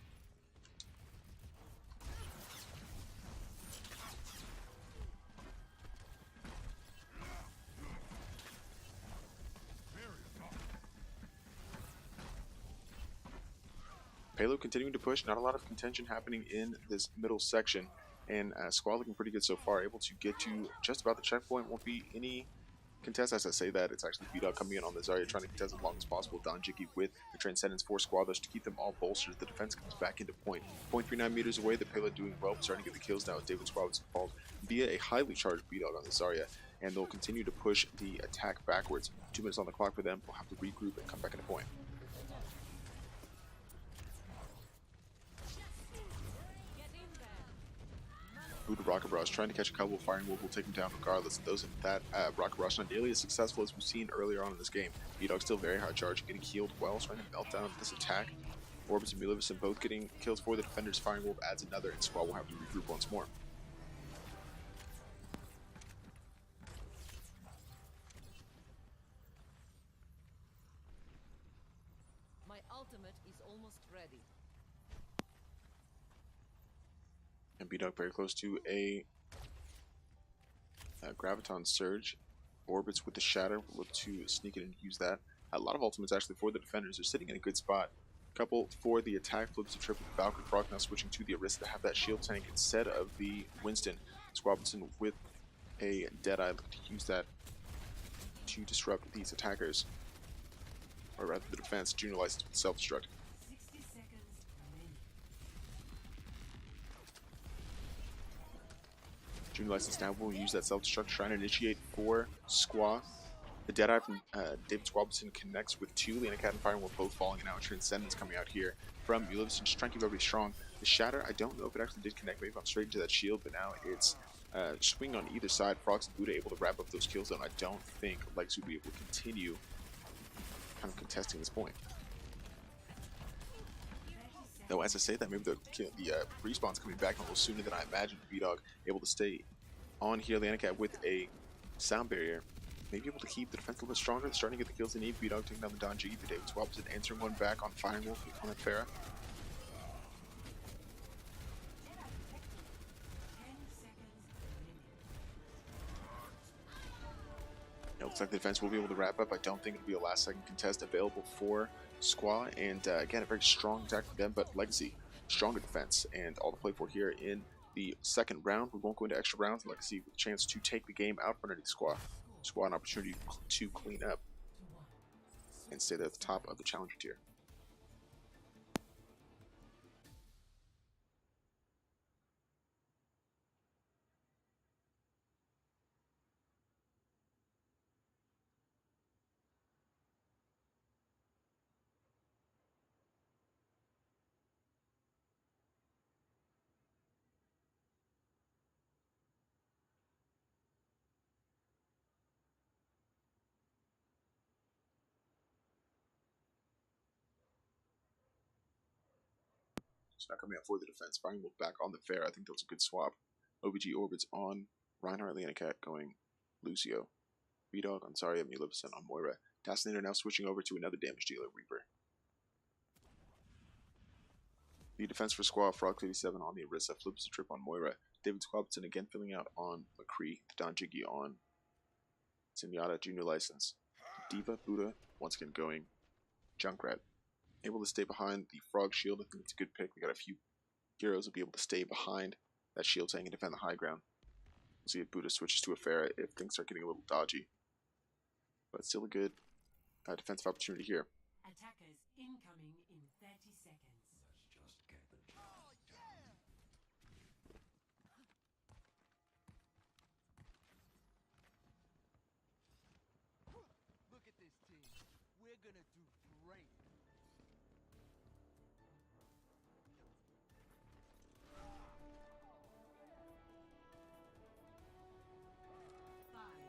Payload continuing to push, not a lot of contention happening in this middle section, and SQUA looking pretty good so far, able to get to just about the checkpoint. Won't be any contest as I say that. It's actually B-Dog coming in on the Zarya, trying to contest as long as possible. Don Jiggy with the Transcendence for SQUA to keep them all bolstered. The defense comes back into point. 0.39 meters away, the payload doing well, starting to get the kills now as David Squabs falls via a highly charged B-Dog on the Zarya, and they'll continue to push the attack backwards. 2 minutes on the clock for them. We'll have to regroup and come back into point. Buddha Rocket Barrage trying to catch a couple. Firing Wolf will take him down regardless. Those that Rocket Barrage not nearly as successful as we've seen earlier on in this game. B-Dog still very high charge, getting healed well, trying to melt down this attack. Orbits and Mulivison both getting kills for the defenders. Firing Wolf adds another, and SQUA will have to regroup once more. My ultimate is almost ready. And B-Dog very close to a Graviton Surge. Orbits with the Shatter. We'll look to sneak in and use that. A lot of ultimates actually for the defenders. They're sitting in a good spot. Couple for the attack. Flips the trip with the Valkyrie. Frog now switching to the Arista to have that shield tank instead of the Winston. Squabinson with a Deadeye. Look to use that to disrupt these attackers. or rather the defense, Junior License with self-destruct. 60 seconds remaining. Junior License now will use that self-destruct, trying to initiate for SQUA. The Deadeye from David Squableton connects with two. Lena Cat and Fire will both falling, and now Transcendence coming out here from Ulivison, just trying to keep everybody strong. The Shatter, I don't know if it actually did connect, maybe gone straight into that shield, but now it's swing on either side. Frogs and Buddha able to wrap up those kills, though, and I don't think Lex would be able to continue kind of contesting this point. Though, as I say that, maybe the respawn's coming back a little sooner than I imagined. V-Dog able to stay on here. Lena Cat with a sound barrier. Maybe able to keep the defense a little bit stronger. They're starting to get the kills they need. V-Dog taking down the Don Jiggy. David Squableton answering one back on Firing Wolf on that Pharah. 10 seconds remaining. It looks like the defense will be able to wrap up. I don't think it'll be a last second contest available for SQUA. And again, a very strong attack for them, but Legacy, stronger defense. And all to play for here in the second round. We won't go into extra rounds. Legacy with a chance to take the game out from underneath SQUA. SQUA an opportunity to clean up and stay there at the top of the challenger tier. It's not coming out for the defense. Firing Wolf back on the Pharah. I think that was a good swap. OBG orbits on Reinhardt, Lena Cat going Lucio. V-Dog on Zarya, Ulivison on Moira. Tasselinator now switching over to another damage dealer, Reaper. The defense for SQUA, Frog37 on the Orisa, flips the trip on Moira. David Squableton again filling out on McCree. The Don Jiggy on Zenyatta, Junior License. Diva, Buddha, once again going Junkrat. Able to stay behind the Frog Shield. I think it's a good pick. We got a few heroes will be able to stay behind that shield tank and defend the high ground. We'll see if Buddha switches to a Pharah if things start getting a little dodgy. But still a good defensive opportunity here. Attackers incoming in 30 seconds. Let's just get the Look at this team. We're gonna do great. Five,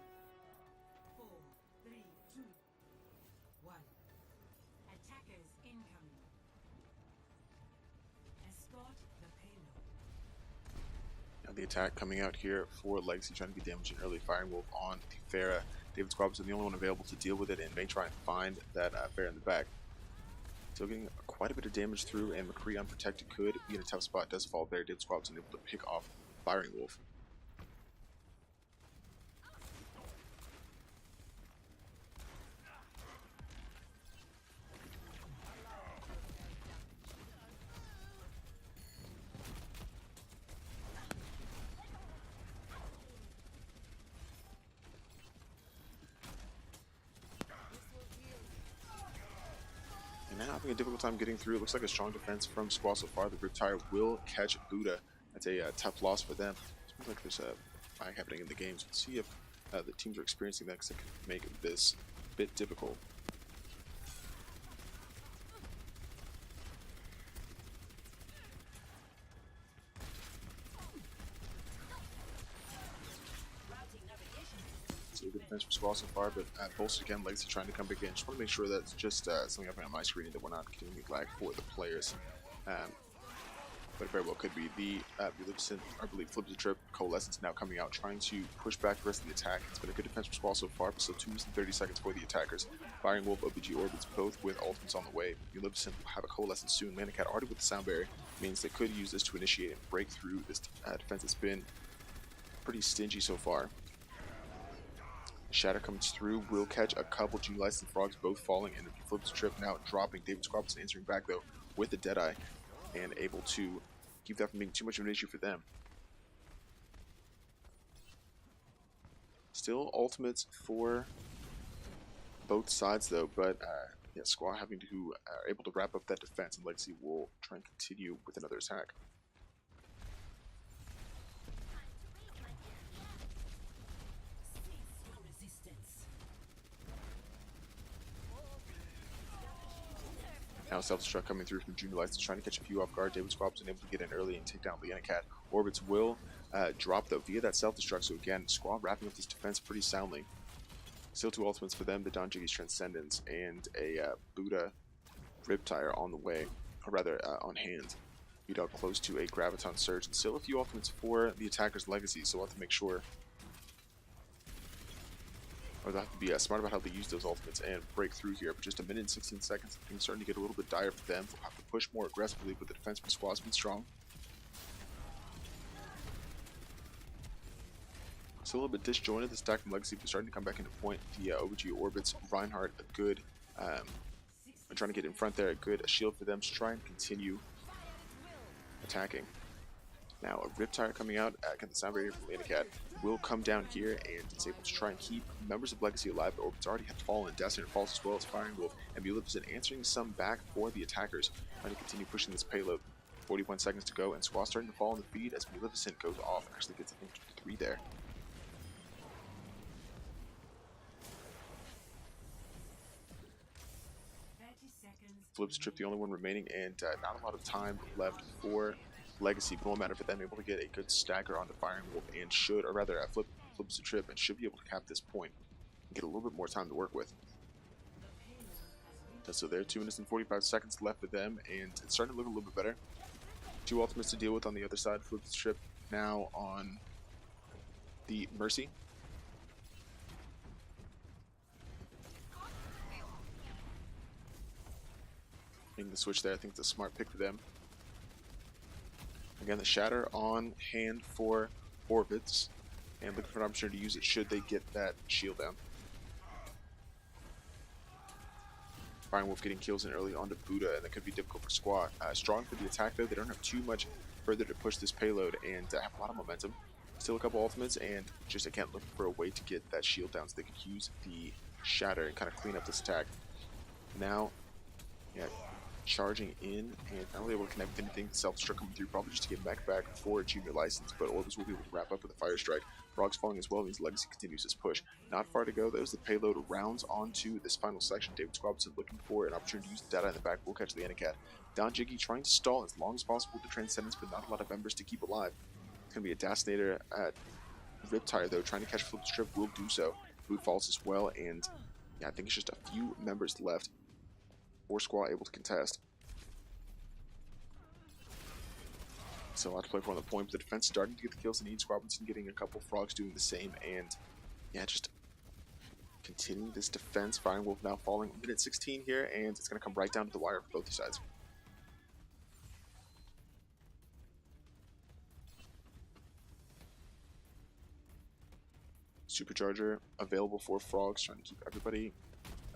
4, 3, 2, 1. Attackers incoming. Escort the payload. Now the attack coming out here for Legacy, trying to get damage in early. Firing Wolf on the Pharah. David Squableton the only one available to deal with it and may try and find that Pharah in the back. Still getting quite a bit of damage through, and McCree unprotected could be in a tough spot. Does fall there. David Squableton able to pick off Firing Wolf. And now having a difficult time getting through. It looks like a strong defense from SQUA so far. The Riptire will catch Buddha. That's a tough loss for them. Seems like there's a fight happening in the games. Let's see if the teams are experiencing that, because it can make this a bit difficult. So good defense from SQUA so far, but bolstered again. Legacy trying to come back in. Just want to make sure that it's just something happening on my screen that we're not getting any lag for the players. But it very well could be. The Ulivison, I believe, flips the trip. Coalescence now coming out, trying to push back the rest of the attack. It's been a good defense from SQUA so far, but still 2 minutes and 30 seconds for the attackers. Firing Wolf, OBG orbits, both with ultimates on the way. Ulivison will have a Coalescence soon. Lena Cat already with the sound barrier means they could use this to initiate and break through this defense that's been pretty stingy so far. Shatter comes through, will catch a couple Junior License Frogs, both falling, and flips the trip now, dropping. David Squableton answering back though with the Deadeye, and able to keep that from being too much of an issue for them. Still ultimates for both sides though, but yeah, SQUA having to able to wrap up that defense, and Legacy will try and continue with another attack. Now self-destruct coming through from Junior License, trying to catch a few off guard. David SQUA was able to get in early and take down Leanna Cat. Orbits will drop though via that self-destruct, so again, SQUA wrapping up this defense pretty soundly. Still two ultimates for them, the Don Jiggy's Transcendence and a Buddha Riptire on the way, or rather on hand. Beat out close to a Graviton Surge, and still a few ultimates for the attacker's Legacy, so we'll have to make sure, or they'll have to be smart about how they use those ultimates and break through here. But just a minute and 16 seconds, things starting to get a little bit dire for them. They'll have to push more aggressively, but the defense from SQUA has been strong. Still a little bit disjointed, the stack from Legacy, but starting to come back into point. The OG Orbits, Reinhardt, a good, trying to get in front there, a good shield for them to try and continue attacking. Now a Riptire coming out, again the sound barrier from Leanna Cat will come down here and it's able to try and keep members of Legacy alive. The Orbits already have fallen, Destiny falls as well as Firing Wolf, and Maleficent answering some back for the attackers, trying to continue pushing this payload. 41 seconds to go, and SQUA starting to fall in the feed as Maleficent goes off, actually gets I think 3 there. Flips Trip the only one remaining, and not a lot of time left for Legacy, but no matter for them, able to get a good stagger onto Firing Wolf, and should, or rather flips the trip and should be able to cap this point and get a little bit more time to work with. So there, 2 minutes and 45 seconds left for them, and it's starting to look a little bit better. 2 ultimates to deal with on the other side. Flips the trip now on the Mercy. Making the switch there, I think it's a smart pick for them. Again, the Shatter on hand for Orbits, and looking for an opportunity to use it should they get that shield down. Firing Wolf getting kills in early onto Buddha, and that could be difficult for SQUA. Strong for the attack though, they don't have too much further to push this payload and have a lot of momentum. Still a couple ultimates, and just again looking for a way to get that shield down so they could use the Shatter and kind of clean up this attack. Now, yeah, charging in and not really able to connect with anything. Self-destruct coming through, probably just to get mech back for Junior License, but Orbis will be able to wrap up with a Fire Strike. Frog's falling as well, means Legacy continues his push. Not far to go though, as the payload rounds onto this final section. David SQUA looking for an opportunity to use the data in the back. We'll catch the Anacat. Don Jiggy trying to stall as long as possible with the Transcendence, but not a lot of members to keep alive. It's going to be a Dastinator at Riptire though, trying to catch Flip Strip, will do so. Boot falls as well, and yeah, I think it's just a few members left for SQUA able to contest. So a lot to play for on the point, but the defense starting to get the kills they need. Robinson getting a couple, Frogs doing the same, and yeah, just continuing this defense. Firing Wolf now falling minute 16 here, and it's going to come right down to the wire for both sides. Supercharger available for Frogs, trying to keep everybody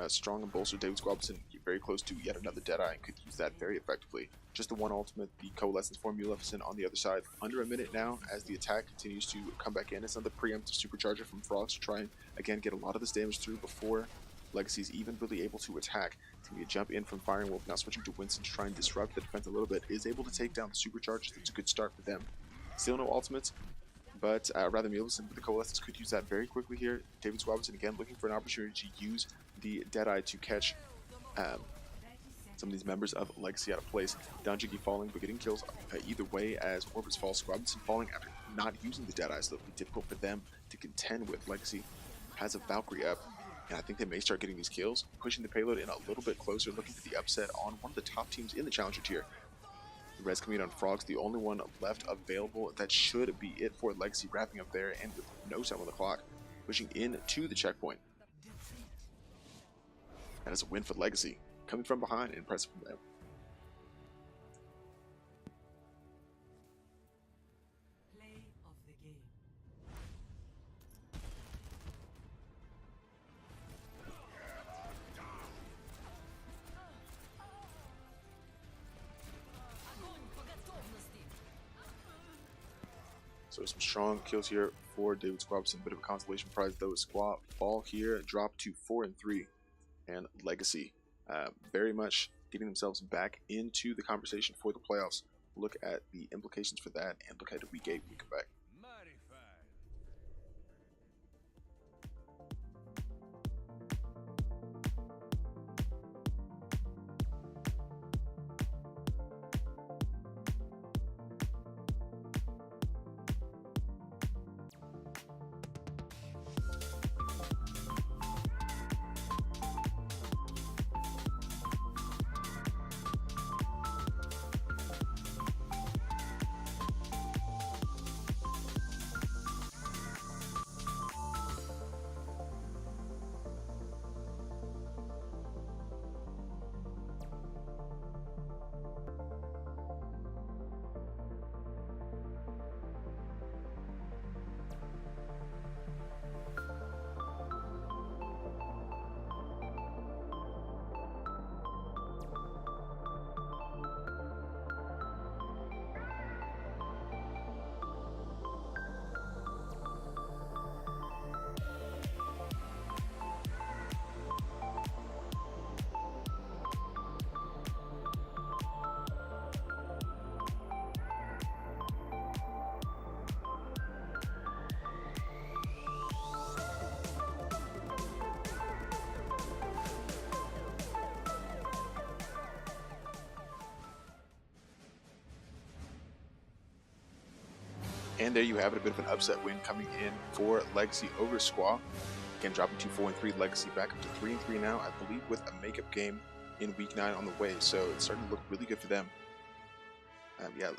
strong and bolstered. David SQUA very close to yet another Deadeye and could use that very effectively. Just the one ultimate, the Coalescence for Maleficent on the other side. Under a minute now as the attack continues to come back in. It's another preemptive Supercharger from Frogs to try and again get a lot of this damage through before Legacy's even really able to attack. It's going to be a jump in from Firing Wolf, now switching to Winston to try and disrupt the defense a little bit. Is able to take down the Superchargers. That's a good start for them. Still no ultimates, but rather Maleficent with the Coalescence could use that very quickly here. David SQUA again looking for an opportunity to use the Deadeye to catch some of these members of Legacy out of place. Don Jiggy falling, but getting kills either way as Orbis falls. Robinson falling after not using the Deadeye, so it'll be difficult for them to contend with. Legacy has a Valkyrie up, and I think they may start getting these kills, pushing the payload in a little bit closer, looking for the upset on one of the top teams in the Challenger tier. The Reds coming in on Frogs, the only one left available. That should be it for Legacy, wrapping up there, and with no time on the clock, pushing in to the checkpoint. That is a win for Legacy. Coming from behind, impressive from them. Play of the game. So some strong kills here for David SQUA. Some bit of a consolation prize though. SQUA fall here, drop to 4-3, and Legacy very much getting themselves back into the conversation for the playoffs. Look at the implications for that and look at it week 8 when we come back. Mighty fine. And there you have it, a bit of an upset win coming in for Legacy over SQUA. Again, dropping to 4-3, Legacy back up to 3-3 now, I believe, with a makeup game in week 9 on the way. So it's starting to look really good for them. Yeah,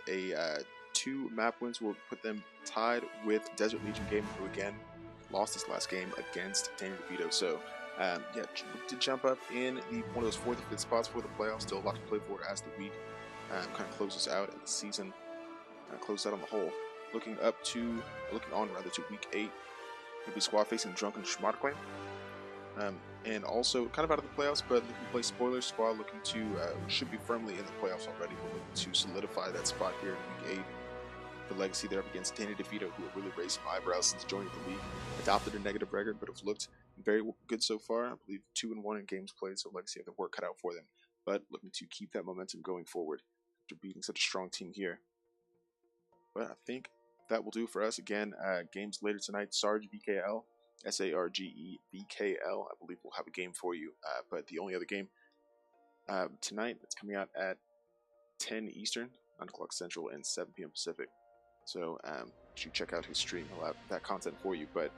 2 map wins will put them tied with Desert Legion Gaming, who again lost this last game against Danny DeVito. So yeah, to jump up in one of those 4th and 5th spots for the playoffs. Still a lot to play for as the week kind of closes out and the season closes out on the whole. Looking on to week 8, it'll be SQUA facing Drunken Schmartclaim. And also kind of out of the playoffs, but looking to play spoilers. SQUA looking to should be firmly in the playoffs already. We're looking to solidify that spot here in week 8. For Legacy, they're up against Danny DeVito, who have really raised some eyebrows since joining the league. Adopted a negative record, but have looked very good so far. I believe 2-1 in games played, so Legacy have their work cut out for them. But looking to keep that momentum going forward after beating such a strong team here. But I think that will do for us. Again, games later tonight. Sarge VKL, SARGE VKL. I believe we'll have a game for you. But the only other game tonight, it's coming out at 10 Eastern, 9 o'clock Central, and 7 p.m. Pacific. So you should check out his stream. He'll have that content for you. But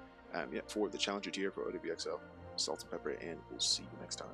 yeah, for the Challenger tier for OWXL, salt and pepper, and we'll see you next time.